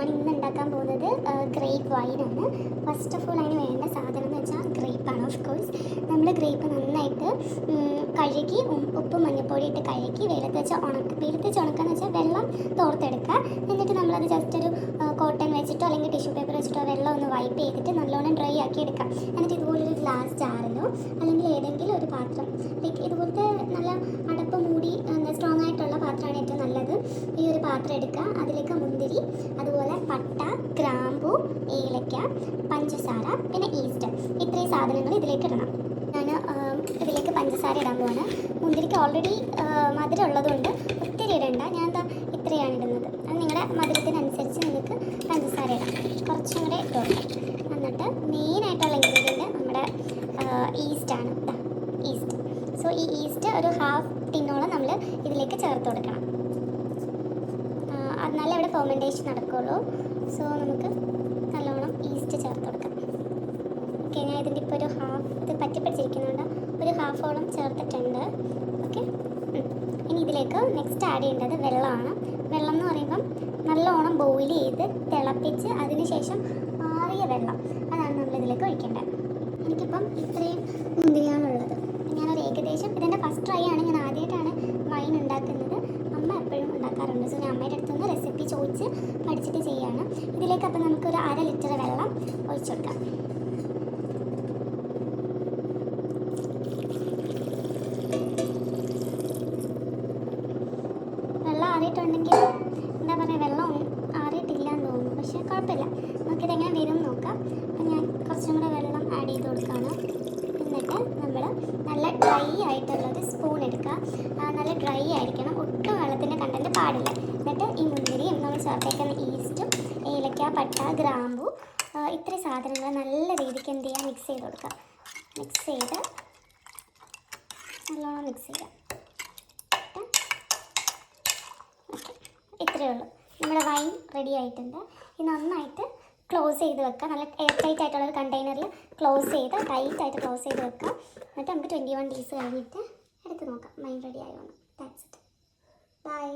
ഞാൻ ഇന്ന് ഉണ്ടാക്കാൻ പോകുന്നത് ഗ്രേപ്പ് വൈനാണ്. ഫസ്റ്റ് ഓഫ് ഓൾ അതിന് വേണ്ട സാധനം എന്ന് വെച്ചാൽ ഗ്രേപ്പാണ്. ഓഫ് കോഴ്സ് നമ്മൾ ഗ്രേപ്പ് നന്നായിട്ട് കഴുകി ഉപ്പും മഞ്ഞൾപ്പൊടി ഇട്ട് കഴുകി വെയിലത്ത് വെച്ച് ഉണക്കാന്ന് വെച്ചാൽ വെള്ളം തോർത്തെടുക്കുക. എന്നിട്ട് നമ്മളത് ജസ്റ്റ് ഒരു കോട്ടൺ വെച്ചിട്ടോ അല്ലെങ്കിൽ ടിഷ്യൂ പേപ്പർ വെച്ചിട്ടോ വെള്ളം ഒന്ന് വൈപ്പ് ചെയ്തിട്ട് നല്ലോണം ഡ്രൈ ആക്കി എടുക്കാം. എന്നിട്ട് ഇതുപോലൊരു ഗ്ലാസ് ജാറിലോ അല്ലെങ്കിൽ ഏതെങ്കിലും ഒരു പാത്രം, ലൈക്ക് ഇതുപോലത്തെ നല്ല അടപ്പ് മൂടി സ്ട്രോങ് ആയിട്ടുള്ള പാത്രമാണ് ഏറ്റവും നല്ലത്. ഈ ഒരു പാത്രം എടുക്കുക, അതിലേക്ക് മുന്തിരി, അതുപോലെ പട്ട, ഗ്രാമ്പു, ഏലക്ക, പഞ്ചസാര, പിന്നെ ഈസ്റ്റ്, ഇത്രയും സാധനങ്ങൾ ഇതിലേക്ക് ഇടണം. ഞാൻ ഇതിലേക്ക് പഞ്ചസാര ഇടാൻ പോവാണ്. മുന്തിരിക്ക് ഓൾറെഡി മധുരം ഉള്ളതുകൊണ്ട് ഒത്തിരി ഇടണ്ട. ഞാൻ എന്താ ഇത്രയാണ് ഇടുന്നത്. അത് നിങ്ങളുടെ മധുരത്തിനനുസരിച്ച് നിങ്ങൾക്ക് പഞ്ചസാര ഇടാം. കുറച്ചും കൂടെ ഇട്ട് കൊടുക്കാം. എന്നിട്ട് മെയിനായിട്ടുള്ള ഇൻഗ്രീഡിയൻറ്റ് നമ്മുടെ ഈസ്റ്റാണ്. ഈസ്റ്റ്. സോ ഈ ഈസ്റ്റ് ഒരു ഹാഫ് ടിന്നോളം നമ്മൾ ഇതിലേക്ക് ചേർത്ത് കൊടുക്കണം. എന്നാലേ ഇവിടെ ഫെർമെൻറ്റേഷൻ നടക്കുകയുള്ളൂ. സോ നമുക്ക് നല്ലോണം ഈസ്റ്റ് ചേർത്ത് കൊടുക്കാം. ഓക്കെ, ഞാൻ ഇതിൻ്റെ ഇപ്പോൾ ഒരു ഹാഫ് ഇത് പറ്റിപ്പിടിച്ചിരിക്കുന്നുണ്ട്, ഒരു ഹാഫോളം ചേർത്തിട്ടുണ്ട്. ഓക്കെ, ഇനി ഇതിലേക്ക് നെക്സ്റ്റ് ആഡ് ചെയ്യേണ്ടത് വെള്ളമാണ്. വെള്ളം എന്ന് പറയുമ്പം നല്ലോണം ബോയിൽ ചെയ്ത് തിളപ്പിച്ച് അതിനുശേഷം ആറിയ വെള്ളം, അതാണ് നമ്മളിതിലേക്ക് ഒഴിക്കേണ്ടത്. എനിക്കിപ്പം ഇത്രയും മുന്തിരിയാണുള്ളത്. ഞാനൊരു ഏകദേശം ഇതിൻ്റെ ഫസ്റ്റ് ട്രൈ ആണ്. ഞാൻ ആദ്യമായിട്ടാണ് വൈൻ ഉണ്ടാക്കുന്നത്. അമ്മ എപ്പോഴും ഉണ്ടാക്കാറുണ്ട്. സോ ഞാൻ അമ്മയുടെ അടുത്തുനിന്ന് റെസിപ്പി ചോദിച്ച് പഠിച്ചിട്ട് ചെയ്യുകയാണ്. ഇതിലേക്ക് അപ്പം നമുക്കൊരു 1/2 ലിറ്റർ വെള്ളം ഒഴിച്ചു കൊടുക്കാം. വെള്ളം ആറിയിട്ടുണ്ടെങ്കിൽ എന്താ പറയുക, വെള്ളം ആറിയിട്ടില്ല എന്ന് തോന്നുന്നു. പക്ഷേ കുഴപ്പമില്ല, നമുക്കിതെങ്ങനെ വരും നോക്കാം. അപ്പം ഞാൻ കുറച്ചും കൂടെ വെള്ളം ആഡ് ചെയ്ത് കൊടുക്കുകയാണ്. എന്നിട്ട് നമ്മൾ നല്ല ഡ്രൈ ആയിട്ടുള്ളൊരു സ്പൂൺ എടുക്കുക. നല്ല ഡ്രൈ ആയിരിക്കണം, ഒട്ടും വെള്ളത്തിൻ്റെ കണ്ടൻറ്റ് പാടില്ല. എന്നിട്ട് ഈ മുന്തിരിയും നമ്മൾ ചേർത്തേക്കുന്ന ഈസ്റ്റും ഏലക്ക, പട്ട, ഗ്രാമ്പു, ഇത്രയും സാധനങ്ങൾ നല്ല രീതിക്ക് എന്ത് ചെയ്യുക, മിക്സ് ചെയ്ത് കൊടുക്കുക. മിക്സ് ചെയ്ത് നല്ലോണം മിക്സ് ചെയ്യുക. ഓക്കെ, ഇത്രയേ ഉള്ളൂ. നമ്മുടെ വൈൻ റെഡി ആയിട്ടുണ്ട്. ഇത് നന്നായിട്ട് ക്ലോസ് ചെയ്ത് വെക്കുക. നല്ല എയർ ടൈറ്റ് ആയിട്ടുള്ള ഒരു കണ്ടെയ്നറിൽ ക്ലോസ് ചെയ്ത് ടൈറ്റായിട്ട് ക്ലോസ് ചെയ്ത് വെക്കുക. എന്നിട്ട് നമുക്ക് 21 ഡേയ്സ് കഴിഞ്ഞിട്ട് എടുത്ത് നോക്കാം വൈൻ റെഡി ആയോ എന്ന്. That's it. ബൈ.